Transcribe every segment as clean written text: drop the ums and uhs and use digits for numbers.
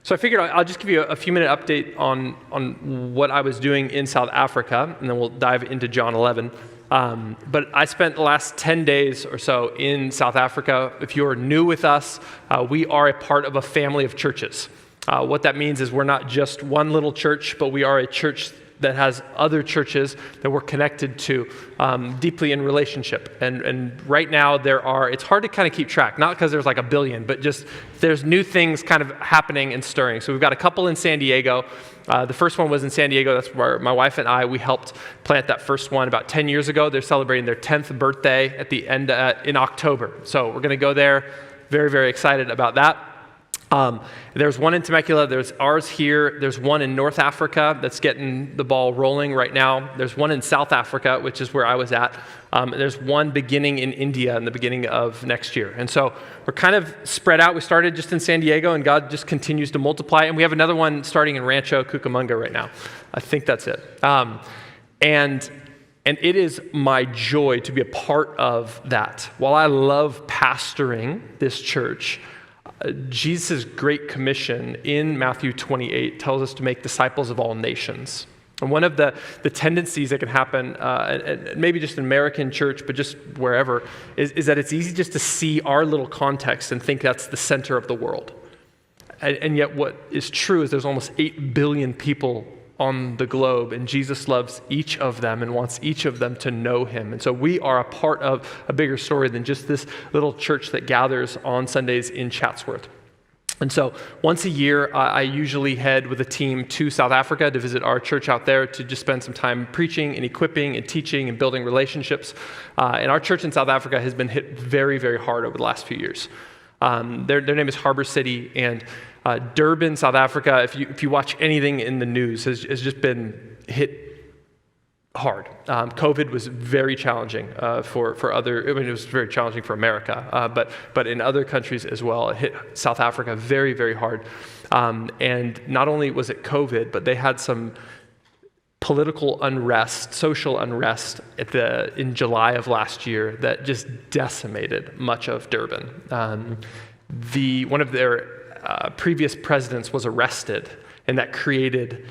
So I figured I'll just give you a few minute update on what I was doing in South Africa, and then we'll dive into John 11. But I spent the last 10 days or so in South Africa. If you're new with us, we are a part of a family of churches. What that means is we're not just one little church, but we are a church that has other churches that we're connected to deeply in relationship. And right now it's hard to kind of keep track, not because there's like a billion, but just there's new things kind of happening and stirring. So we've got a couple in San Diego. The first one was in San Diego. That's where my wife and we helped plant that first one about 10 years ago. They're celebrating their 10th birthday at the end in October. So we're going to go there. Very, very excited about that. There's one in Temecula, there's ours here, there's one in North Africa that's getting the ball rolling right now. There's one in South Africa, which is where I was at. There's one beginning in India in the beginning of next year. And so we're kind of spread out. We started just in San Diego, and God just continues to multiply. And we have another one starting in Rancho Cucamonga right now. I think that's it. And it is my joy to be a part of that. While I love pastoring this church, Jesus' Great Commission in Matthew 28 tells us to make disciples of all nations. And one of the tendencies that can happen, and maybe just in American church, but just wherever, is that it's easy just to see our little context and think that's the center of the world. And yet what is true is there's almost 8 billion people on the globe, and Jesus loves each of them and wants each of them to know him. And so we are a part of a bigger story than just this little church that gathers on Sundays in Chatsworth. And so once a year, I usually head with a team to South Africa to visit our church out there to just spend some time preaching and equipping and teaching and building relationships. And our church in South Africa has been hit very, very hard over the last few years. Their name is Harbor City, and Durban, South Africa, if you watch anything in the news, has just been hit hard. COVID was very challenging for other, it was very challenging for America, but in other countries as well. It hit South Africa very, very hard. And not only was it COVID, but they had some political unrest, social unrest in July of last year that just decimated much of Durban. One of their previous presidents was arrested, and that created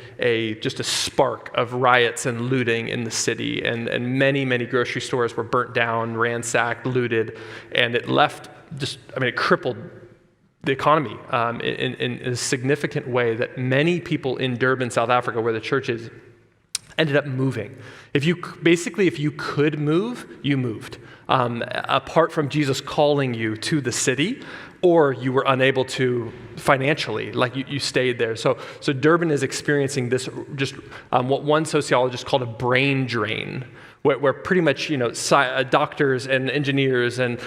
just a spark of riots and looting in the city, and many, many grocery stores were burnt down, ransacked, looted, and it it crippled the economy in a significant way that many people in Durban, South Africa, where the church is, ended up moving. If you could move, you moved. Apart from Jesus calling you to the city, or you were unable to financially, like you stayed there. So Durban is experiencing this, just what one sociologist called a brain drain, where pretty much doctors and engineers and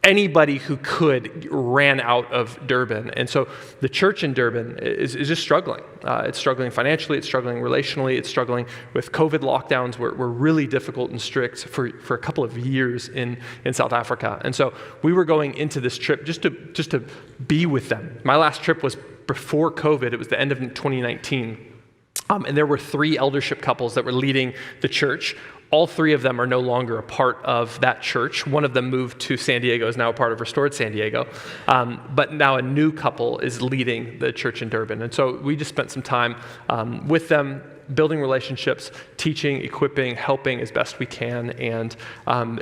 anybody who could ran out of Durban. And so the church in Durban is just struggling. It's struggling financially, it's struggling relationally, it's struggling with COVID lockdowns were really difficult and strict for a couple of years in South Africa. And so we were going into this trip just to be with them. My last trip was before COVID. It was the end of 2019. And there were 3 eldership couples that were leading the church. All 3 of them are no longer a part of that church. One of them moved to San Diego, is now a part of Restored San Diego. But now a new couple is leading the church in Durban. And so we just spent some time with them, building relationships, teaching, equipping, helping as best we can. And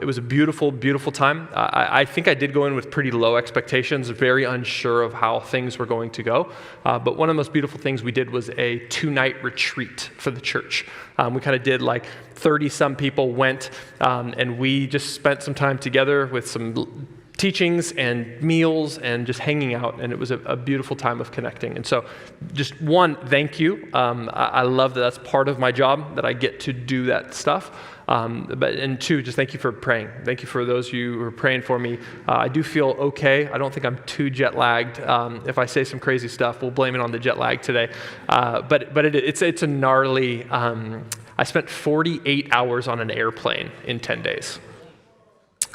it was a beautiful, beautiful time. I think I did go in with pretty low expectations, very unsure of how things were going to go. But one of the most beautiful things we did was a 2-night retreat for the church. We kind of did 30-some people went, and we just spent some time together with some teachings and meals and just hanging out, and it was a beautiful time of connecting. And so just one, thank you. I love that that's part of my job, that I get to do that stuff. And 2, just thank you for praying. Thank you for those of you who are praying for me. I do feel okay. I don't think I'm too jet lagged. If I say some crazy stuff, we'll blame it on the jet lag today. But it's a gnarly, I spent 48 hours on an airplane in 10 days.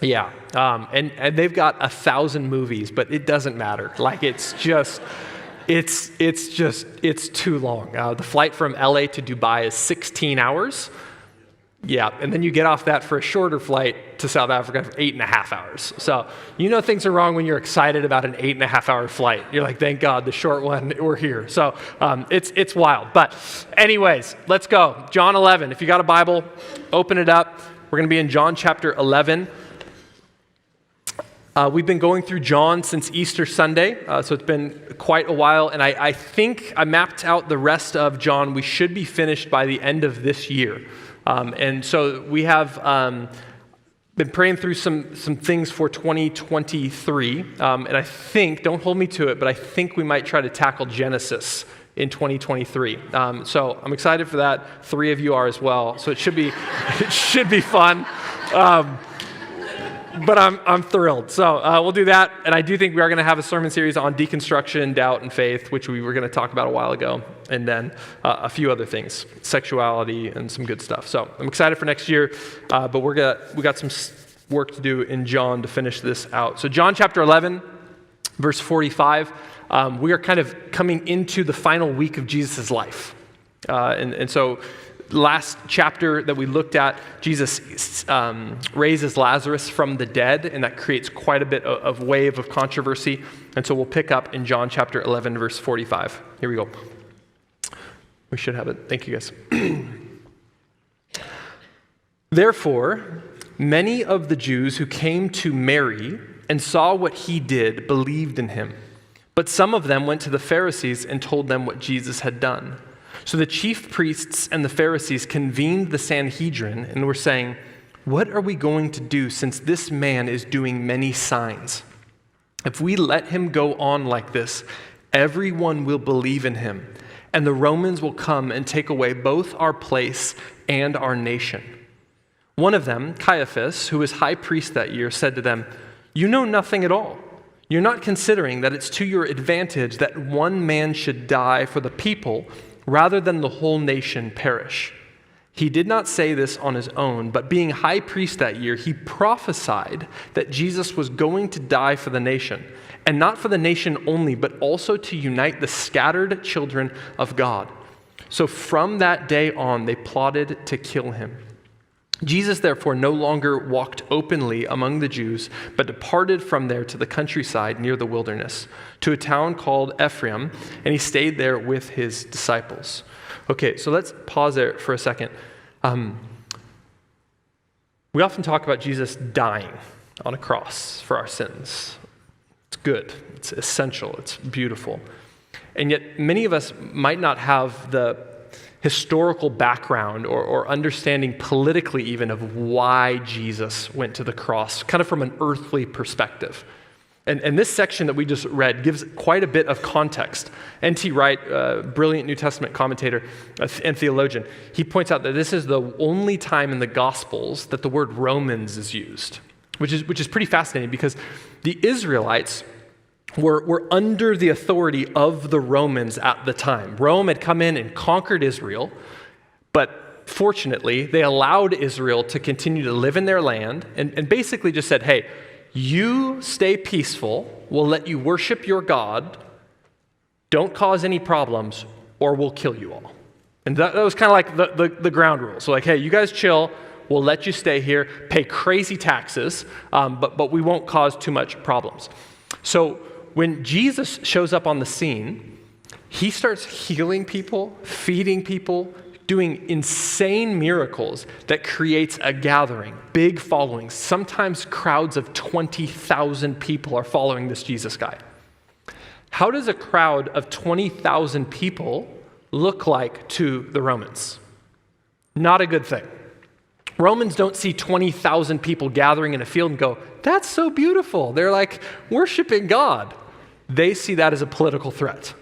Yeah, and they've got 1,000 movies, but it doesn't matter. It's too long. The flight from LA to Dubai is 16 hours. Yeah, and then you get off that for a shorter flight, to South Africa for 8.5 hours. So things are wrong when you're excited about an 8.5-hour flight. You're like, thank God, the short one, we're here. So it's wild. But anyways, let's go. John 11. If you got a Bible, open it up. We're going to be in John chapter 11. We've been going through John since Easter Sunday, so it's been quite a while, and I think I mapped out the rest of John. We should be finished by the end of this year. And so we have been praying through some things for 2023, and I think, don't hold me to it, but I think we might try to tackle Genesis in 2023. So I'm excited for that. 3 of you are as well, so it should be fun. But I'm thrilled. So we'll do that. And I do think we are going to have a sermon series on deconstruction, doubt, and faith, which we were going to talk about a while ago. And then a few other things, sexuality and some good stuff. So I'm excited for next year. But we got some work to do in John to finish this out. So John chapter 11, verse 45, we are kind of coming into the final week of Jesus' life. And so last chapter that we looked at, Jesus raises Lazarus from the dead, and that creates quite a bit of wave of controversy. And so we'll pick up in John chapter 11, verse 45. Here we go. We should have it. Thank you, guys. Therefore, many of the Jews who came to Mary and saw what he did believed in him. But some of them went to the Pharisees and told them what Jesus had done. So the chief priests and the Pharisees convened the Sanhedrin and were saying, "What are we going to do since this man is doing many signs? If we let him go on like this, everyone will believe in him, and the Romans will come and take away both our place and our nation." One of them, Caiaphas, who was high priest that year, said to them, "You know nothing at all. You're not considering that it's to your advantage that one man should die for the people rather than the whole nation perish." He did not say this on his own, but being high priest that year, he prophesied that Jesus was going to die for the nation, and not for the nation only, but also to unite the scattered children of God. So from that day on, they plotted to kill him. Jesus, therefore, no longer walked openly among the Jews, but departed from there to the countryside near the wilderness, to a town called Ephraim, and he stayed there with his disciples. Okay, so let's pause there for a second. We often talk about Jesus dying on a cross for our sins. It's good, it's essential, it's beautiful. And yet many of us might not have the historical background or understanding politically even of why Jesus went to the cross, kind of from an earthly perspective. And this section that we just read gives quite a bit of context. N.T. Wright, brilliant New Testament commentator and theologian, he points out that this is the only time in the Gospels that the word Romans is used, which is pretty fascinating because the Israelites were under the authority of the Romans at the time. Rome had come in and conquered Israel, but fortunately, they allowed Israel to continue to live in their land and basically just said, hey, you stay peaceful, we'll let you worship your God, don't cause any problems, or we'll kill you all. And that was kind of like the ground rule. So like, hey, you guys chill, we'll let you stay here, pay crazy taxes, but we won't cause too much problems. So when Jesus shows up on the scene, he starts healing people, feeding people, doing insane miracles that creates a gathering, big followings. Sometimes crowds of 20,000 people are following this Jesus guy. How does a crowd of 20,000 people look like to the Romans? Not a good thing. Romans don't see 20,000 people gathering in a field and go, that's so beautiful. They're like worshiping God. They see that as a political threat.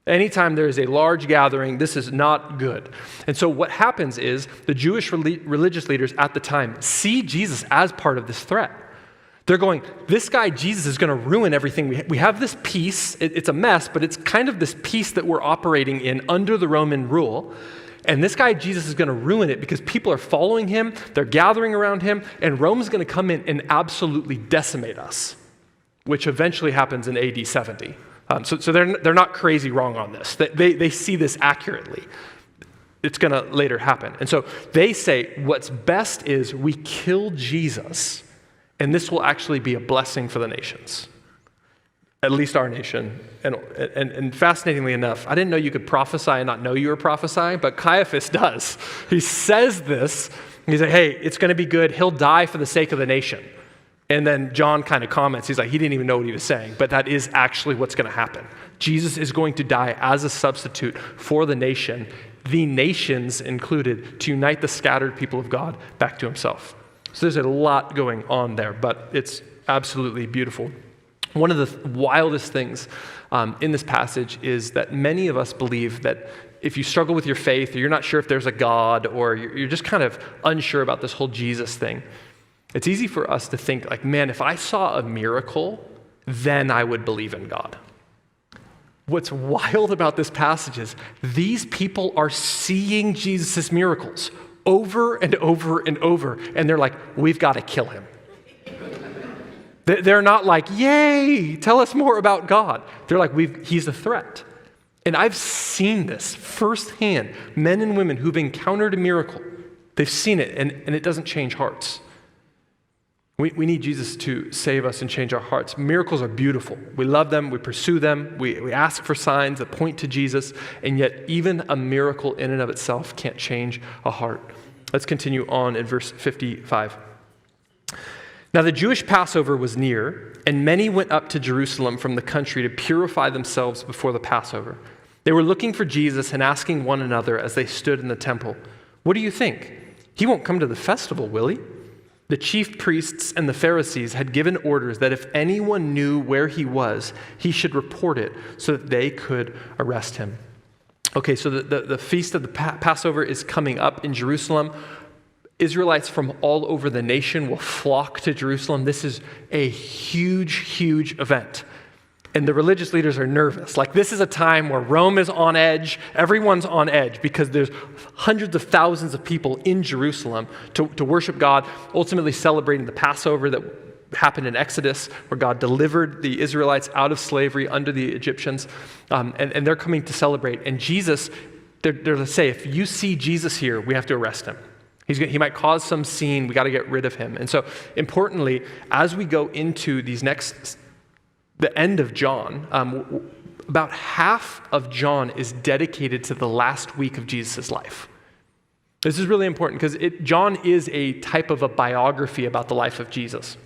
Anytime there is a large gathering, this is not good. And so what happens is the Jewish religious leaders at the time see Jesus as part of this threat. They're going, this guy Jesus is going to ruin everything. We have this peace. It's a mess, but it's kind of this peace that we're operating in under the Roman rule. And this guy Jesus is going to ruin it because people are following him, they're gathering around him, and Rome's going to come in and absolutely decimate us, which eventually happens in AD 70. So they're not crazy wrong on this. They see this accurately. it's going to later happen. And so they say what's best is we kill Jesus, and this will actually be a blessing for the nations, at least our nation. And fascinatingly enough, I didn't know you could prophesy and not know you were prophesying, but Caiaphas does. He says this. He's like, hey, it's going to be good. He'll die for the sake of the nation. And then John kind of comments. He's like, he didn't even know what he was saying, but that is actually what's going to happen. Jesus is going to die as a substitute for the nation, the nations included, to unite the scattered people of God back to himself. So there's a lot going on there, but it's absolutely beautiful. One of the wildest things in this passage is that many of us believe that if you struggle with your faith, or you're not sure if there's a God, or you're just kind of unsure about this whole Jesus thing, it's easy for us to think like, man, if I saw a miracle, then I would believe in God. What's wild about this passage is these people are seeing Jesus' miracles over and over and over, and they're like, we've got to kill him. They're not like, yay, tell us more about God. They're like, he's a threat. And I've seen this firsthand. Men and women who've encountered a miracle, they've seen it, and it doesn't change hearts. We need Jesus to save us and change our hearts. Miracles are beautiful. We love them. We pursue them. We ask for signs that point to Jesus. And yet even a miracle in and of itself can't change a heart. Let's continue on in verse 55. Now the Jewish Passover was near, and many went up to Jerusalem from the country to purify themselves before the Passover. They were looking for Jesus and asking one another as they stood in the temple, "What do you think? He won't come to the festival, will he?" The chief priests and the Pharisees had given orders that if anyone knew where he was, he should report it so that they could arrest him. Okay, so the feast of the Passover is coming up in Jerusalem. Israelites from all over the nation will flock to Jerusalem. This is a huge, huge event. And the religious leaders are nervous. Like, this is a time where Rome is on edge. Everyone's on edge because there's hundreds of thousands of people in Jerusalem to worship God, ultimately celebrating the Passover that happened in Exodus, where God delivered the Israelites out of slavery under the Egyptians. And they're coming to celebrate. And Jesus, they're to say, if you see Jesus here, we have to arrest him. He might cause some scene. We got to get rid of him. And so, importantly, as we go into the end of John, about half of John is dedicated to the last week of Jesus' life. This is really important because John is a type of a biography about the life of Jesus.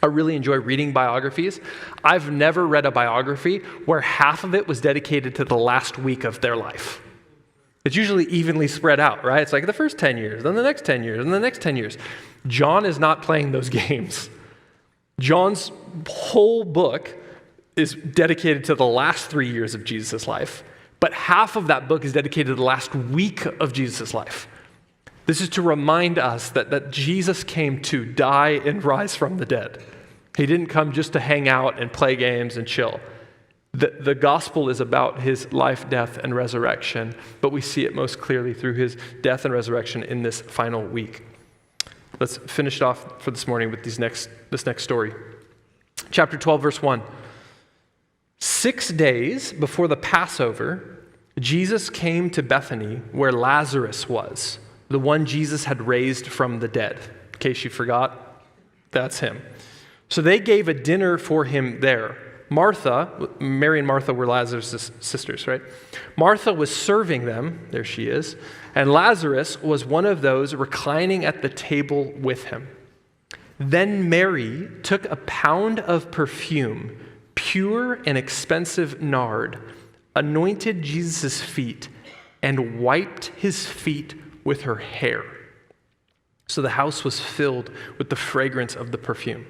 I really enjoy reading biographies. I've never read a biography where half of it was dedicated to the last week of their life. It's usually evenly spread out, right? It's like the first 10 years, then the next 10 years, and the next 10 years. John is not playing those games. John's whole book is dedicated to the last 3 years of Jesus' life, but half of that book is dedicated to the last week of Jesus' life. This is to remind us that Jesus came to die and rise from the dead. He didn't come just to hang out and play games and chill. The gospel is about his life, death, and resurrection, but we see it most clearly through his death and resurrection in this final week. Let's finish it off for this morning with this next story. Chapter 12, verse 1. 6 days before the Passover, Jesus came to Bethany where Lazarus was, the one Jesus had raised from the dead. In case you forgot, that's him. So they gave a dinner for him there. Mary and Martha were Lazarus' sisters, right? Martha was serving them, there she is, and Lazarus was one of those reclining at the table with him. Then Mary took a pound of perfume, pure and expensive nard, anointed Jesus' feet, and wiped his feet with her hair. So the house was filled with the fragrance of the perfume.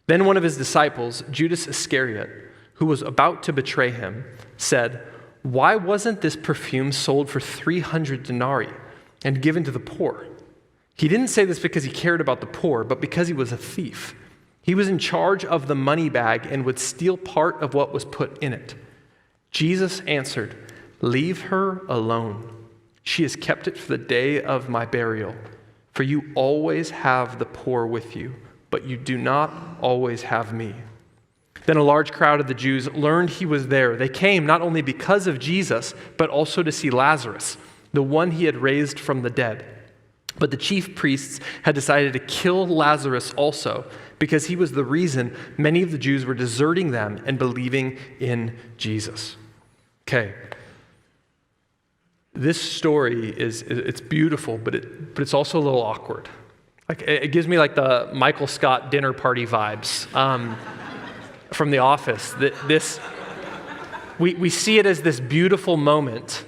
Then one of his disciples, Judas Iscariot, who was about to betray him, said, "Why wasn't this perfume sold for 300 denarii and given to the poor?" He didn't say this because he cared about the poor, but because he was a thief. He was in charge of the money bag and would steal part of what was put in it. Jesus answered, "Leave her alone. She has kept it for the day of my burial. For you always have the poor with you, but you do not always have me." Then a large crowd of the Jews learned he was there. They came not only because of Jesus, but also to see Lazarus, the one he had raised from the dead. But the chief priests had decided to kill Lazarus also, because he was the reason many of the Jews were deserting them and believing in Jesus. Okay. This story it's beautiful, but it's also a little awkward. Like it gives me like the Michael Scott dinner party vibes from The Office. We see it as this beautiful moment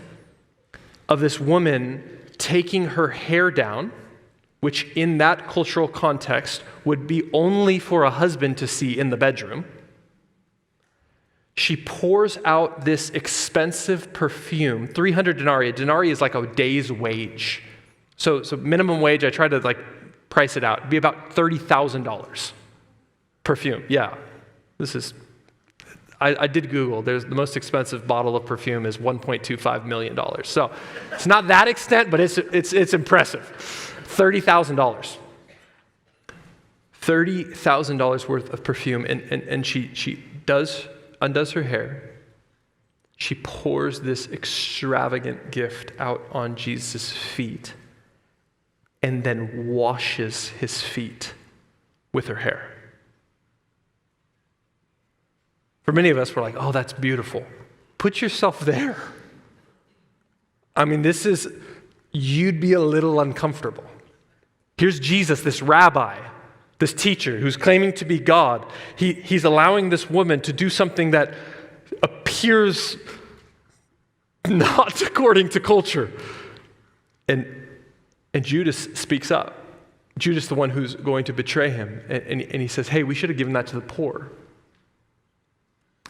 of this woman taking her hair down, which in that cultural context would be only for a husband to see in the bedroom. She pours out this expensive perfume, 300 denarii. A denarii is like a day's wage. So minimum wage, I tried to like price it out. It'd be about $30,000 perfume. Yeah, this is, I did Google. There's the most expensive bottle of perfume is $1.25 million. So it's not that extent, but it's impressive. $30,000. $30,000 worth of perfume, and she undoes her hair. She pours this extravagant gift out on Jesus' feet and then washes his feet with her hair. For many of us, we're like, oh, that's beautiful. Put yourself there. I mean, you'd be a little uncomfortable. Here's Jesus, this rabbi, this teacher who's claiming to be God. He's allowing this woman to do something that appears not according to culture. And Judas speaks up. Judas, the one who's going to betray him. And he says, hey, we should have given that to the poor.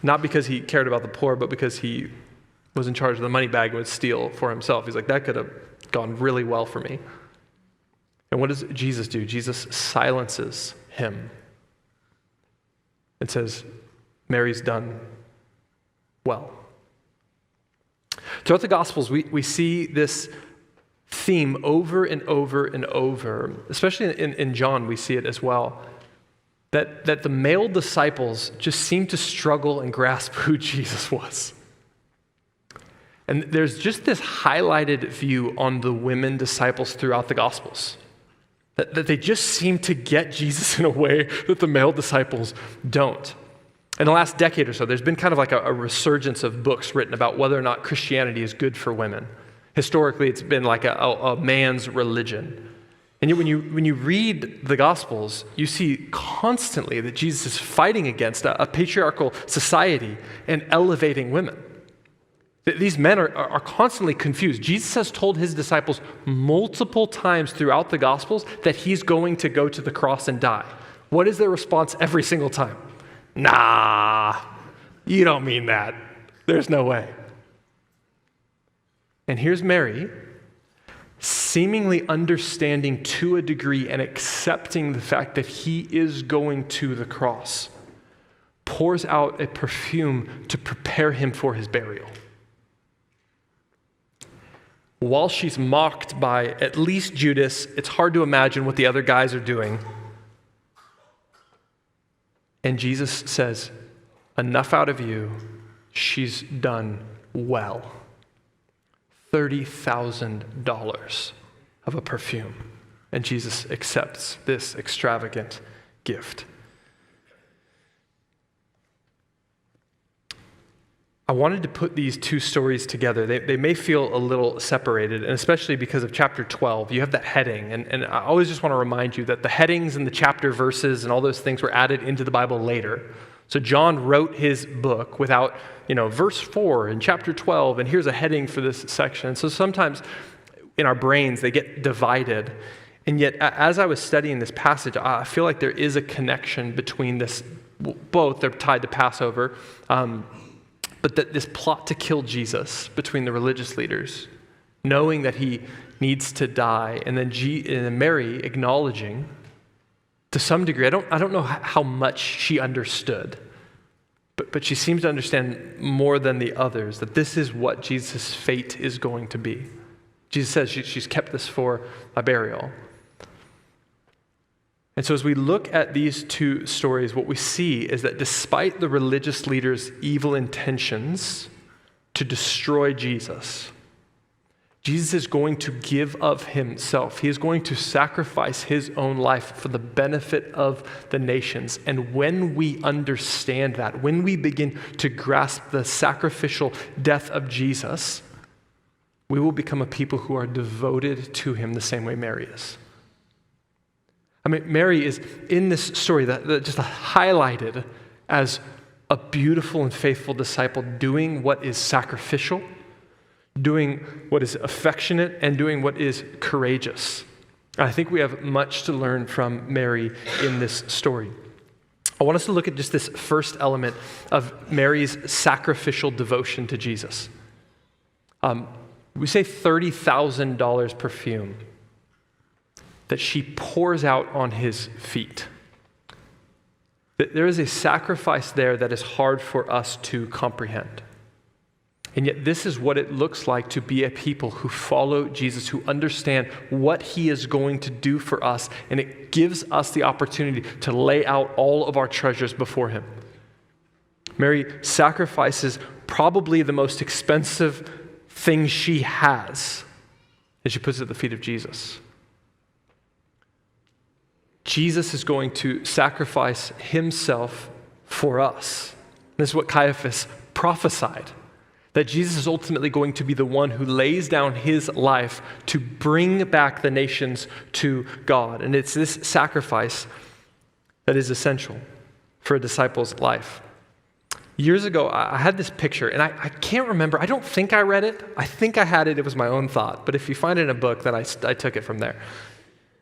Not because he cared about the poor, but because he was in charge of the money bag and would steal for himself. He's like, that could have gone really well for me. And what does Jesus do? Jesus silences him and says, Mary's done well. Throughout the Gospels, we see this theme over and over and over, especially in John, we see it as well, that the male disciples just seem to struggle and grasp who Jesus was. And there's just this highlighted view on the women disciples throughout the Gospels. That they just seem to get Jesus in a way that the male disciples don't. In the last decade or so, there's been kind of like a resurgence of books written about whether or not Christianity is good for women. Historically, it's been like a man's religion. And yet when you read the Gospels, you see constantly that Jesus is fighting against a patriarchal society and elevating women. These men are constantly confused. Jesus has told his disciples multiple times throughout the Gospels that he's going to go to the cross and die. What is their response every single time? Nah, you don't mean that. There's no way. And here's Mary, seemingly understanding to a degree and accepting the fact that he is going to the cross, pours out a perfume to prepare him for his burial. While she's mocked by at least Judas, it's hard to imagine what the other guys are doing. And Jesus says, enough out of you, she's done well. $30,000 of a perfume. And Jesus accepts this extravagant gift. I wanted to put these two stories together. They may feel a little separated, and especially because of chapter 12. You have that heading, and I always just want to remind you that the headings and the chapter verses and all those things were added into the Bible later. So John wrote his book without, verse 4 in chapter 12, and here's a heading for this section. So sometimes in our brains, they get divided. And yet, as I was studying this passage, I feel like there is a connection between this. Both, they're tied to Passover, but that this plot to kill Jesus between the religious leaders, knowing that he needs to die, and then Mary acknowledging to some degree, I don't know how much she understood, but she seems to understand more than the others, that this is what Jesus' fate is going to be. Jesus says she's kept this for a burial. And so as we look at these two stories, what we see is that despite the religious leaders' evil intentions to destroy Jesus, Jesus is going to give of himself. He is going to sacrifice his own life for the benefit of the nations. And when we understand that, when we begin to grasp the sacrificial death of Jesus, we will become a people who are devoted to him the same way Mary is. I mean, Mary is in this story that just highlighted as a beautiful and faithful disciple doing what is sacrificial, doing what is affectionate, and doing what is courageous. I think we have much to learn from Mary in this story. I want us to look at just this first element of Mary's sacrificial devotion to Jesus. We say $30,000 perfume that she pours out on his feet. There is a sacrifice there that is hard for us to comprehend. And yet this is what it looks like to be a people who follow Jesus, who understand what he is going to do for us, and it gives us the opportunity to lay out all of our treasures before him. Mary sacrifices probably the most expensive thing she has, and she puts it at the feet of Jesus. Jesus is going to sacrifice himself for us. This is what Caiaphas prophesied, that Jesus is ultimately going to be the one who lays down his life to bring back the nations to God. And it's this sacrifice that is essential for a disciple's life. Years ago, I had this picture, and I can't remember. I don't think I read it. I think I had it. It was my own thought. But if you find it in a book, then I took it from there.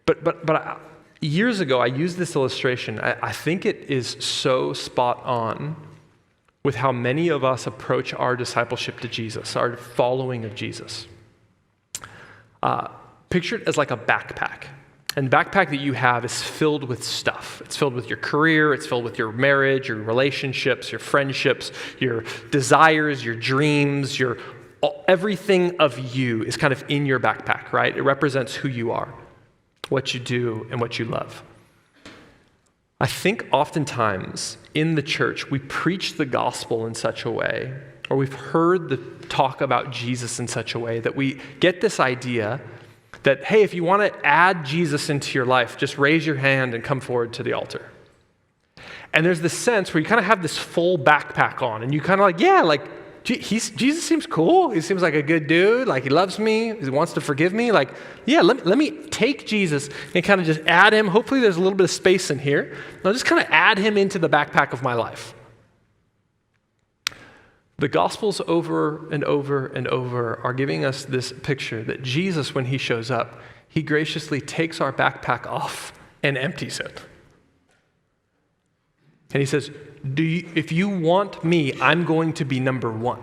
But years ago, I used this illustration. I think it is so spot on with how many of us approach our discipleship to Jesus, our following of Jesus. Picture it as like a backpack. And the backpack that you have is filled with stuff. It's filled with your career, it's filled with your marriage, your relationships, your friendships, your desires, your dreams, everything of you is kind of in your backpack, right? It represents who you are, what you do, and what you love. I think oftentimes in the church, we preach the gospel in such a way, or we've heard the talk about Jesus in such a way that we get this idea that, hey, if you want to add Jesus into your life, just raise your hand and come forward to the altar. And there's this sense where you kind of have this full backpack on, and you kind of like, yeah, like, Jesus seems cool. He seems like a good dude. Like, he loves me. He wants to forgive me. Like, yeah, let me take Jesus and kind of just add him. Hopefully there's a little bit of space in here. I'll just kind of add him into the backpack of my life. The Gospels over and over and over are giving us this picture that Jesus, when he shows up, he graciously takes our backpack off and empties it. And he says, if you want me, I'm going to be number one.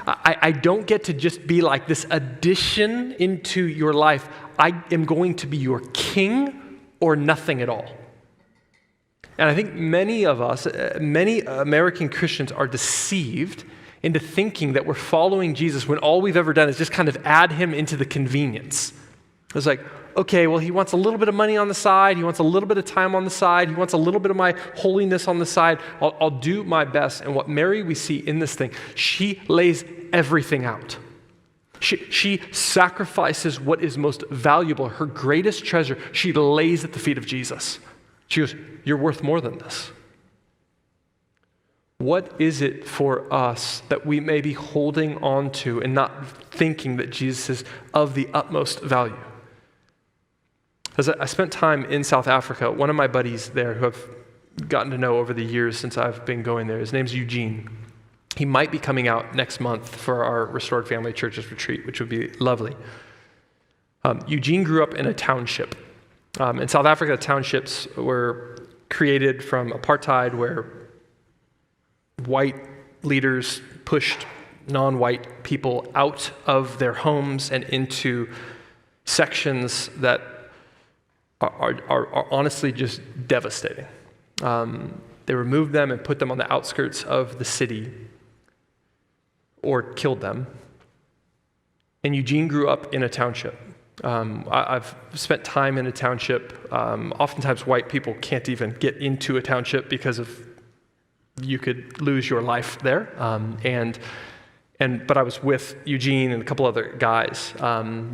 I don't get to just be like this addition into your life. I am going to be your king or nothing at all. And I think many of us, many American Christians are deceived into thinking that we're following Jesus when all we've ever done is just kind of add him into the convenience. It's like, okay, well, he wants a little bit of money on the side. He wants a little bit of time on the side. He wants a little bit of my holiness on the side. I'll do my best. And what Mary we see in this thing, she lays everything out. She sacrifices what is most valuable, her greatest treasure. She lays at the feet of Jesus. She goes, you're worth more than this. What is it for us that we may be holding on to and not thinking that Jesus is of the utmost value? As I spent time in South Africa, one of my buddies there who I've gotten to know over the years since I've been going there, his name's Eugene. He might be coming out next month for our Restored Family Churches retreat, which would be lovely. Eugene grew up in a township. In South Africa, townships were created from apartheid, where white leaders pushed non-white people out of their homes and into sections that are honestly just devastating. They removed them and put them on the outskirts of the city or killed them. And Eugene grew up in a township. I've spent time in a township. Oftentimes white people can't even get into a township because of you could lose your life there. And But I was with Eugene and a couple other guys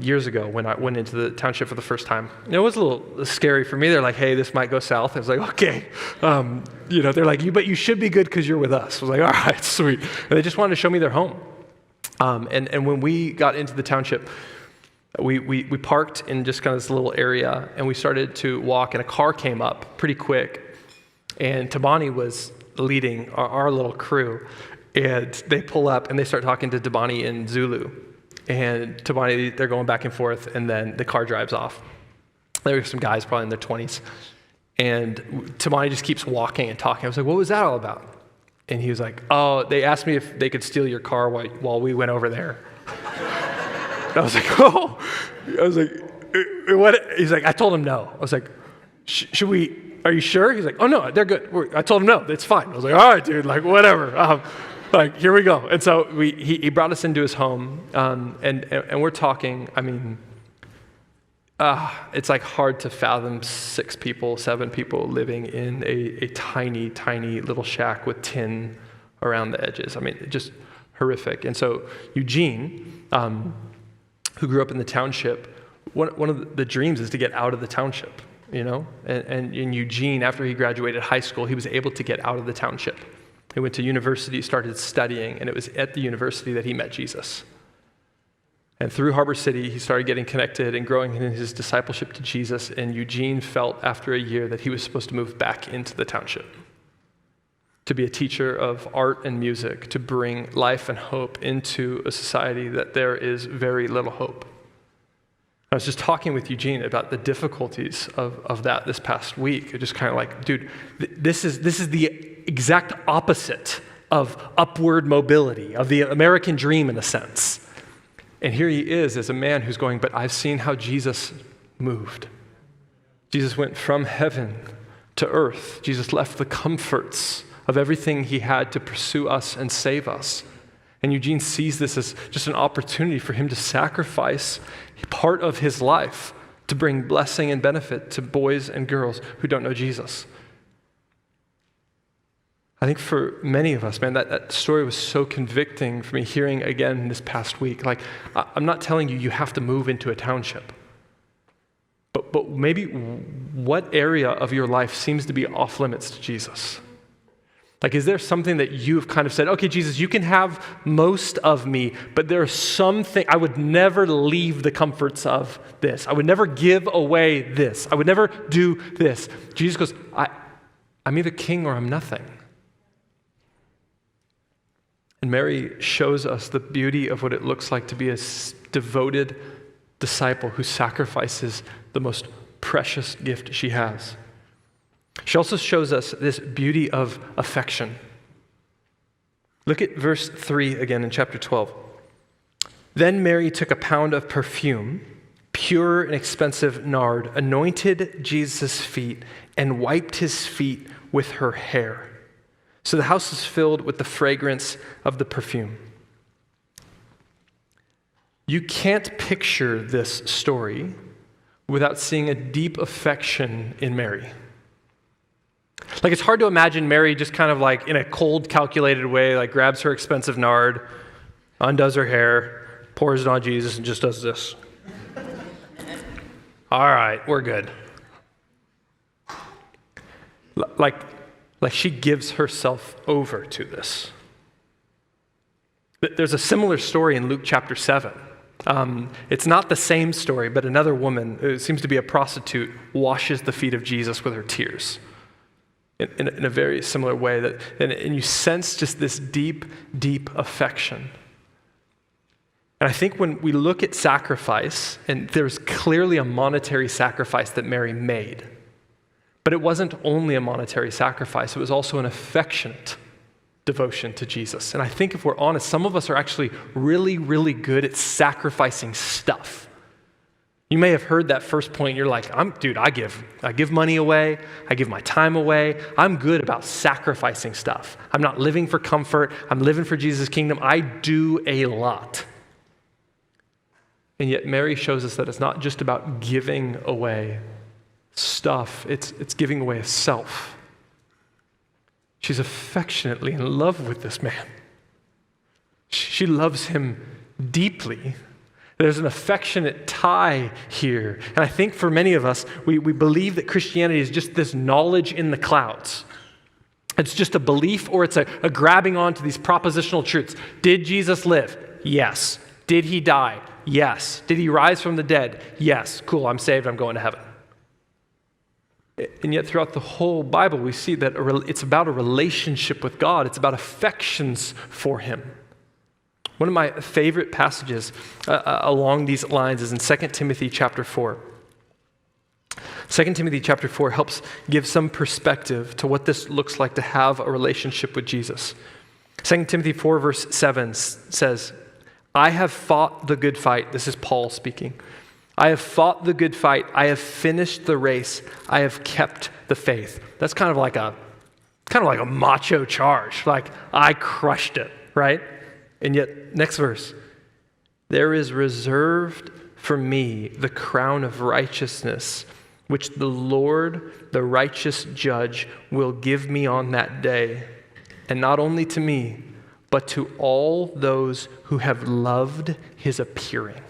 years ago when I went into the township for the first time. And it was a little scary for me. They're like, hey, this might go south. I was like, okay. They're like, but you should be good because you're with us. I was like, all right, sweet. And they just wanted to show me their home. And when we got into the township, we parked in just kind of this little area, and we started to walk, and a car came up pretty quick. And Tabani was leading our little crew. And they pull up and they start talking to Tabani in Zulu. And Tabani, they're going back and forth, and then the car drives off. There were some guys probably in their 20s. And Tabani just keeps walking and talking. I was like, what was that all about? And he was like, oh, they asked me if they could steal your car while we went over there. And I was like, oh. I was like, what? He's like, I told him no. I was like, should we, are you sure? He's like, oh no, they're good. I told him no, it's fine. I was like, all right, dude, like whatever. Like, here we go. And so he brought us into his home, and we're talking. I mean, it's like hard to fathom 6 people, 7 people living in a tiny, tiny little shack with tin around the edges. I mean, just horrific. And so Eugene, who grew up in the township, one of the dreams is to get out of the township, And Eugene, after he graduated high school, he was able to get out of the township. He went to university, started studying, and it was at the university that he met Jesus. And through Harbor City, he started getting connected and growing in his discipleship to Jesus, and Eugene felt after a year that he was supposed to move back into the township, to be a teacher of art and music, to bring life and hope into a society that there is very little hope. I was just talking with Eugene about the difficulties of that this past week. Just kind of like, dude, this is the exact opposite of upward mobility, of the American dream in a sense. And here he is as a man who's going, but I've seen how Jesus moved. Jesus went from heaven to earth. Jesus left the comforts of everything he had to pursue us and save us. And Eugene sees this as just an opportunity for him to sacrifice part of his life to bring blessing and benefit to boys and girls who don't know Jesus. I think for many of us, man, that story was so convicting for me hearing again this past week. Like, I'm not telling you have to move into a township. But maybe what area of your life seems to be off limits to Jesus? Like, is there something that you've kind of said, okay, Jesus, you can have most of me, but there's something, I would never leave the comforts of this. I would never give away this. I would never do this. Jesus goes, I'm either king or I'm nothing. And Mary shows us the beauty of what it looks like to be a devoted disciple who sacrifices the most precious gift she has. She also shows us this beauty of affection. Look at verse 3 again in chapter 12. Then Mary took a pound of perfume, pure and expensive nard, anointed Jesus' feet, and wiped his feet with her hair. So the house was filled with the fragrance of the perfume. You can't picture this story without seeing a deep affection in Mary. Like, it's hard to imagine Mary just kind of like in a cold, calculated way, like grabs her expensive nard, undoes her hair, pours it on Jesus, and just does this. All right, we're good. Like she gives herself over to this. There's a similar story in Luke chapter 7. It's not the same story, but another woman, who seems to be a prostitute, washes the feet of Jesus with her tears in a very similar way. And you sense just this deep, deep affection. And I think when we look at sacrifice, and there's clearly a monetary sacrifice that Mary made, but it wasn't only a monetary sacrifice, it was also an affectionate devotion to Jesus. And I think if we're honest, some of us are actually really, really good at sacrificing stuff. You may have heard that first point, you're like, I give money away, I give my time away, I'm good about sacrificing stuff. I'm not living for comfort, I'm living for Jesus' kingdom, I do a lot. And yet Mary shows us that it's not just about giving away stuff, it's giving away a self. She's affectionately in love with this man. She loves him deeply. There's an affectionate tie here. And I think for many of us, we believe that Christianity is just this knowledge in the clouds. It's just a belief, or it's a grabbing onto these propositional truths. Did Jesus live? Yes. Did he die? Yes. Did he rise from the dead? Yes. Cool, I'm saved, I'm going to heaven. And yet throughout the whole Bible, we see that it's about a relationship with God. It's about affections for him. One of my favorite passages along these lines is in 2 Timothy chapter 4. 2 Timothy chapter 4 helps give some perspective to what this looks like to have a relationship with Jesus. 2 Timothy 4 verse 7 says, I have fought the good fight. This is Paul speaking. I have fought the good fight. I have finished the race. I have kept the faith. That's kind of like a macho charge. Like, I crushed it, right? And yet, next verse, there is reserved for me the crown of righteousness, which the Lord, the righteous judge, will give me on that day. And not only to me, but to all those who have loved his appearing.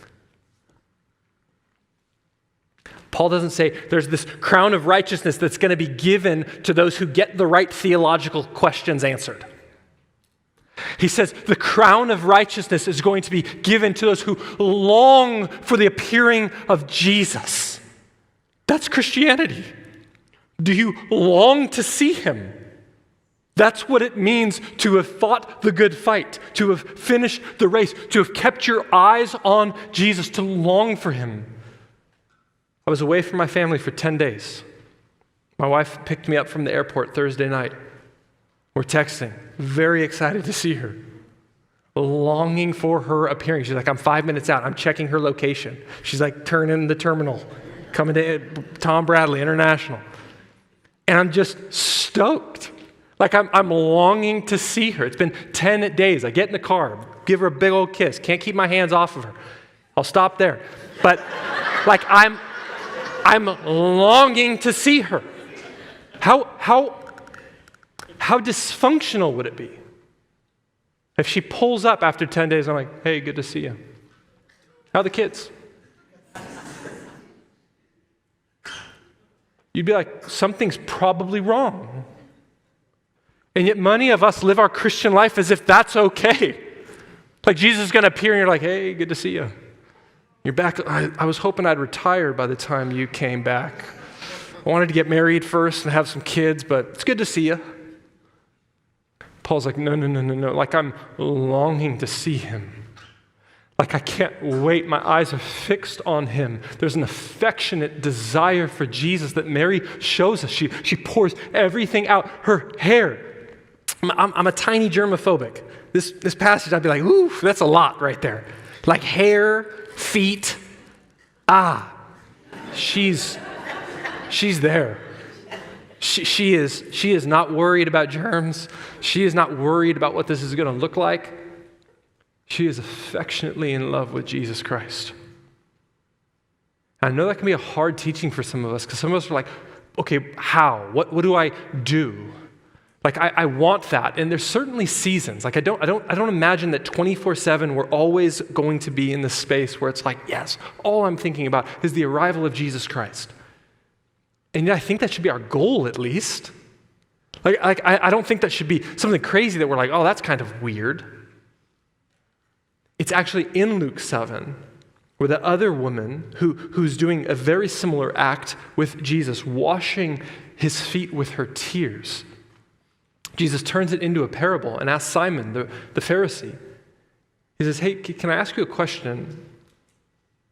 Paul doesn't say there's this crown of righteousness that's going to be given to those who get the right theological questions answered. He says the crown of righteousness is going to be given to those who long for the appearing of Jesus. That's Christianity. Do you long to see him? That's what it means to have fought the good fight, to have finished the race, to have kept your eyes on Jesus, to long for him. I was away from my family for 10 days. My wife picked me up from the airport Thursday night. We're texting, very excited to see her, longing for her appearing. She's like, I'm 5 minutes out. I'm checking her location. She's like, turning the terminal, coming to Tom Bradley International. And I'm just stoked. Like I'm longing to see her. It's been 10 days. I get in the car, give her a big old kiss. Can't keep my hands off of her. I'll stop there. But like I'm longing to see her. How dysfunctional would it be if she pulls up after 10 days and I'm like, hey, good to see you. How are the kids? You'd be like, something's probably wrong. And yet many of us live our Christian life as if that's okay. Like Jesus is going to appear and you're like, hey, good to see you. You're back. I was hoping I'd retire by the time you came back. I wanted to get married first and have some kids, but it's good to see you. Paul's like, no. Like I'm longing to see him. Like I can't wait. My eyes are fixed on him. There's an affectionate desire for Jesus that Mary shows us. She pours everything out. Her hair. I'm a tiny germophobic. This passage, I'd be like, ooh, that's a lot right there. Like hair, feet. She's there. She is not worried about germs. She is not worried about what this is going to look like. She is affectionately in love with Jesus Christ. I know that can be a hard teaching for some of us because some of us are like, okay, how? What do I do? Like I want that, and there's certainly seasons. Like I don't imagine that 24/7 we're always going to be in this space where it's like, yes, all I'm thinking about is the arrival of Jesus Christ. And yet I think that should be our goal at least. I don't think that should be something crazy that we're like, oh, that's kind of weird. It's actually in Luke 7 where the other woman who's doing a very similar act with Jesus, washing his feet with her tears. Jesus turns it into a parable and asks Simon, the Pharisee, he says, hey, can I ask you a question?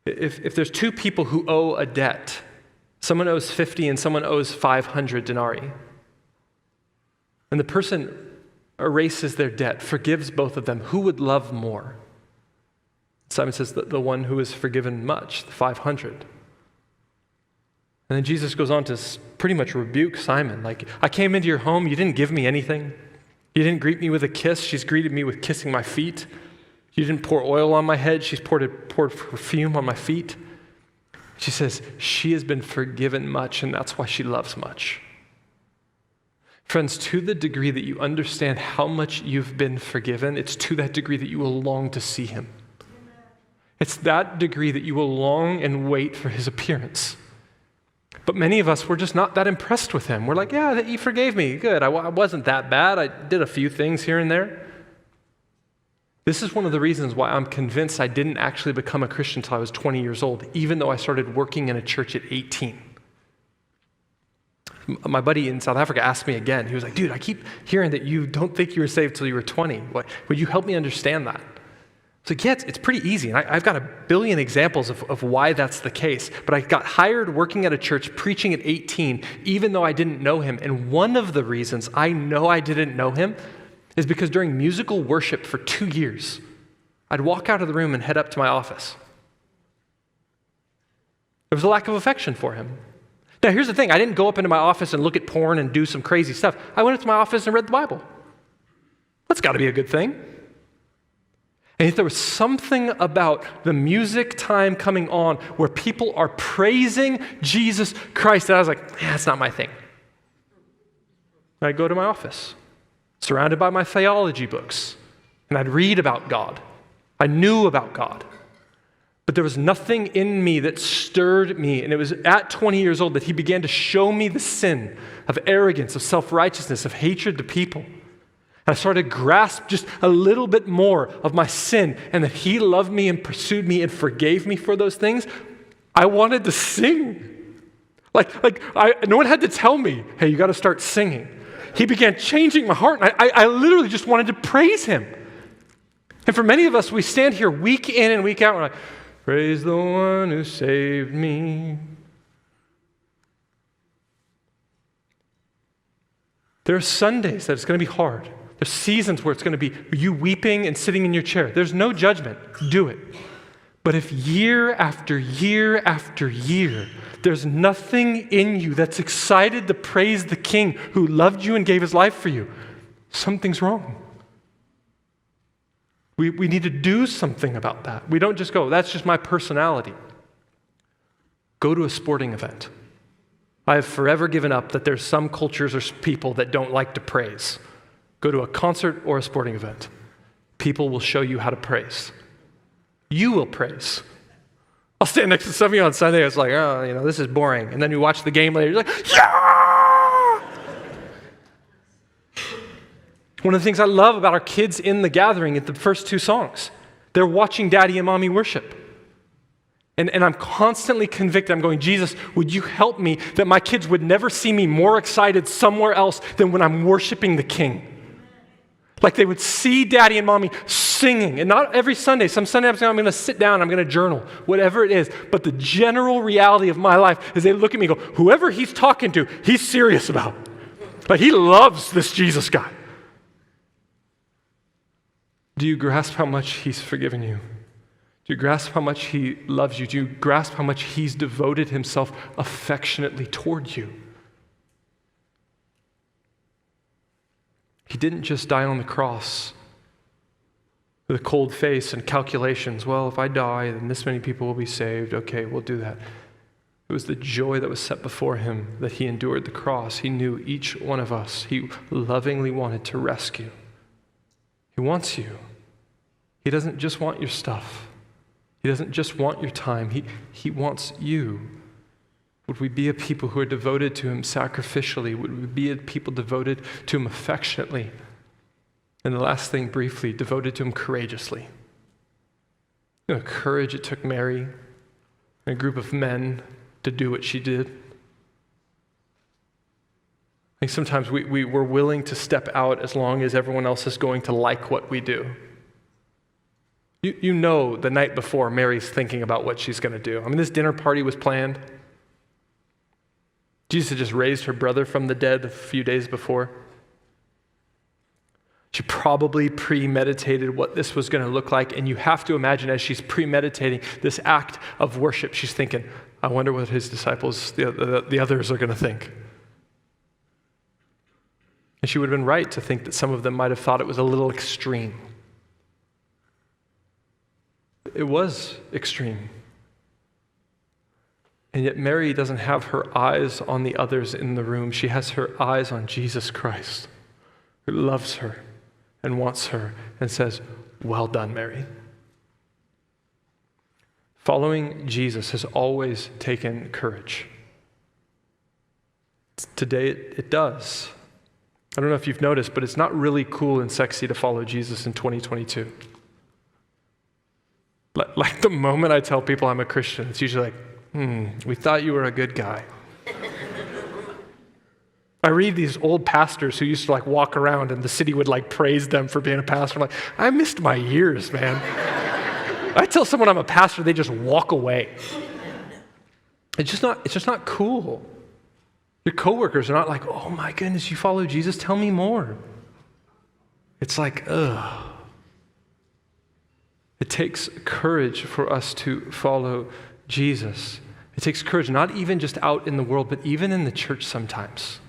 If there's two people who owe a debt, someone owes 50 and someone owes 500 denarii, and the person erases their debt, forgives both of them, who would love more? Simon says, the one who is forgiven much, the 500. And then Jesus goes on to pretty much rebuke Simon. Like, I came into your home, you didn't give me anything. You didn't greet me with a kiss. She's greeted me with kissing my feet. You didn't pour oil on my head. She's poured perfume on my feet. She says, she has been forgiven much, and that's why she loves much. Friends, to the degree that you understand how much you've been forgiven, it's to that degree that you will long to see him. It's that degree that you will long and wait for his appearance. But many of us, we're just not that impressed with him. We're like, yeah, he forgave me. Good. I wasn't that bad. I did a few things here and there. This is one of the reasons why I'm convinced I didn't actually become a Christian until I was 20 years old, even though I started working in a church at 18. My buddy in South Africa asked me again. He was like, dude, I keep hearing that you don't think you were saved till you were 20. Would you help me understand that? I was like, yeah, it's pretty easy. And I've got a billion examples of why that's the case. But I got hired working at a church, preaching at 18, even though I didn't know him. And one of the reasons I know I didn't know him is because during musical worship for 2 years, I'd walk out of the room and head up to my office. There was a lack of affection for him. Now, here's the thing. I didn't go up into my office and look at porn and do some crazy stuff. I went up to my office and read the Bible. That's got to be a good thing. And if there was something about the music time coming on where people are praising Jesus Christ, that I was like, yeah, that's not my thing. And I'd go to my office, surrounded by my theology books, and I'd read about God. I knew about God. But there was nothing in me that stirred me. And it was at 20 years old that he began to show me the sin of arrogance, of self-righteousness, of hatred to people. And I started to grasp just a little bit more of my sin and that he loved me and pursued me and forgave me for those things. I wanted to sing. No one had to tell me, hey, you got to start singing. He began changing my heart. And I literally just wanted to praise him. And for many of us, we stand here week in and week out, and we're like, praise the one who saved me. There are Sundays that it's going to be hard. There's seasons where it's going to be you weeping and sitting in your chair. There's no judgment. Do it. But if year after year after year, there's nothing in you that's excited to praise the King who loved you and gave his life for you, something's wrong. We need to do something about that. We don't just go, that's just my personality. Go to a sporting event. I have forever given up that there's some cultures or people that don't like to praise. Go to a concert or a sporting event. People will show you how to praise. You will praise. I'll stand next to some of you on Sunday. It's like, oh, this is boring. And then you watch the game later. You're like, yeah! One of the things I love about our kids in the gathering at the first 2 songs, they're watching Daddy and Mommy worship. And I'm constantly convicted. I'm going, Jesus, would you help me that my kids would never see me more excited somewhere else than when I'm worshiping the King? Like they would see Daddy and Mommy singing. And not every Sunday. Some Sunday I'm going to sit down, I'm going to journal, whatever it is. But the general reality of my life is they look at me and go, whoever he's talking to, he's serious about. Like he loves this Jesus guy. Do you grasp how much he's forgiven you? Do you grasp how much he loves you? Do you grasp how much he's devoted himself affectionately toward you? He didn't just die on the cross with a cold face and calculations. Well, if I die, then this many people will be saved. Okay, we'll do that. It was the joy that was set before him that he endured the cross. He knew each one of us. He lovingly wanted to rescue. He wants you. He doesn't just want your stuff. He doesn't just want your time. He wants you. Would we be a people who are devoted to him sacrificially? Would we be a people devoted to him affectionately? And the last thing, briefly, devoted to him courageously. Courage it took Mary and a group of men to do what she did. I think sometimes we're willing to step out as long as everyone else is going to like what we do. You know the night before Mary's thinking about what she's going to do. I mean, this dinner party was planned. Jesus had just raised her brother from the dead a few days before. She probably premeditated what this was going to look like, and you have to imagine as she's premeditating this act of worship, she's thinking, I wonder what his disciples, the others, are going to think. And she would have been right to think that some of them might have thought it was a little extreme. It was extreme. And yet Mary doesn't have her eyes on the others in the room. She has her eyes on Jesus Christ, who loves her and wants her and says, "Well done, Mary." Following Jesus has always taken courage. Today it does. I don't know if you've noticed, but it's not really cool and sexy to follow Jesus in 2022. Like the moment I tell people I'm a Christian, it's usually like, we thought you were a good guy. I read these old pastors who used to walk around and the city would praise them for being a pastor. I'm like, I missed my years, man. I tell someone I'm a pastor, they just walk away. It's just not cool. Your coworkers are not like, oh my goodness, you follow Jesus? Tell me more. It's like, ugh. It takes courage for us to follow Jesus. It takes courage, not even just out in the world, but even in the church sometimes.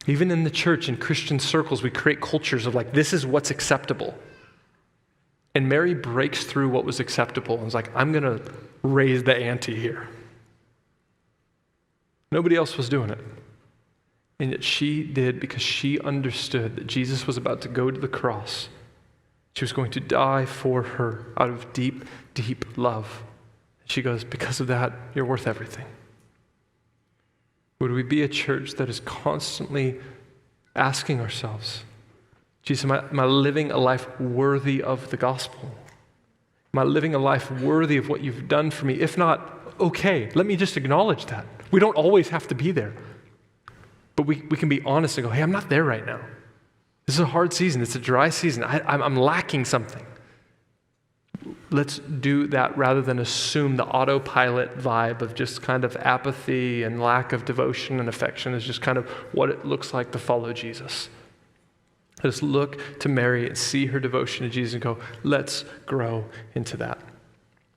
Even in the church, in Christian circles, we create cultures of this is what's acceptable. And Mary breaks through what was acceptable and is like, I'm going to raise the ante here. Nobody else was doing it. And yet she did, because she understood that Jesus was about to go to the cross. She was going to die for her out of deep, deep love. And she goes, because of that, you're worth everything. Would we be a church that is constantly asking ourselves, Jesus, am I living a life worthy of the gospel? Am I living a life worthy of what you've done for me? If not, okay, let me just acknowledge that. We don't always have to be there. But we can be honest and go, hey, I'm not there right now. This is a hard season. It's a dry season. I'm lacking something. Let's do that rather than assume the autopilot vibe of just kind of apathy and lack of devotion and affection is just kind of what it looks like to follow Jesus. Let's look to Mary and see her devotion to Jesus and go, let's grow into that.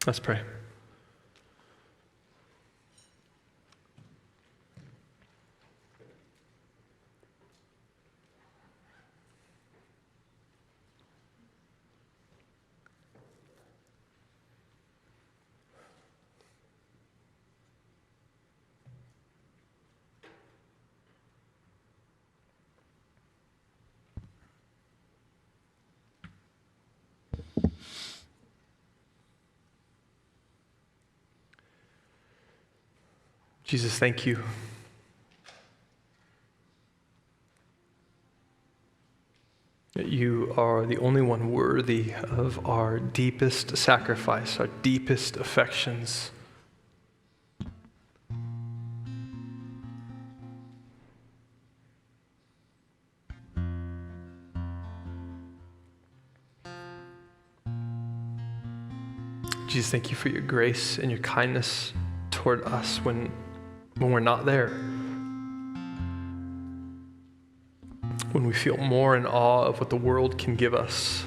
Let's pray. Jesus, thank you. That you are the only one worthy of our deepest sacrifice, our deepest affections. Jesus, thank you for your grace and your kindness toward us when we're not there. When we feel more in awe of what the world can give us.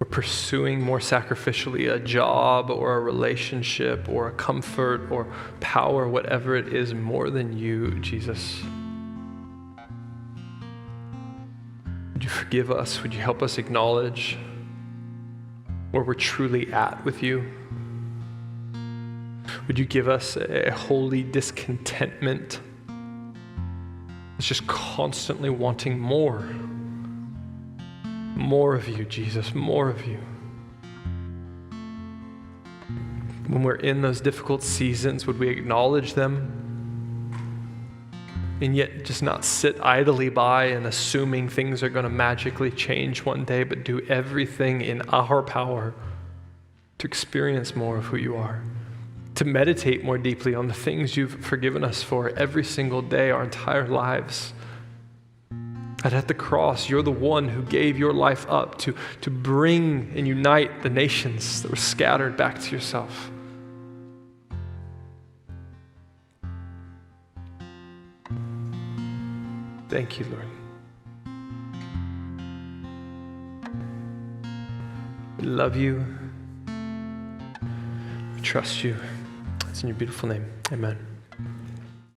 We're pursuing more sacrificially a job or a relationship or a comfort or power, whatever it is, more than you, Jesus. Would you forgive us? Would you help us acknowledge where we're truly at with you? Would you give us a holy discontentment? It's just constantly wanting more. More of you, Jesus, more of you. When we're in those difficult seasons, would we acknowledge them? And yet just not sit idly by and assuming things are going to magically change one day, but do everything in our power to experience more of who you are. To meditate more deeply on the things you've forgiven us for every single day, our entire lives. That at the cross, you're the one who gave your life up to bring and unite the nations that were scattered back to yourself. Thank you, Lord. We love you. We trust you. It's in your beautiful name. Amen.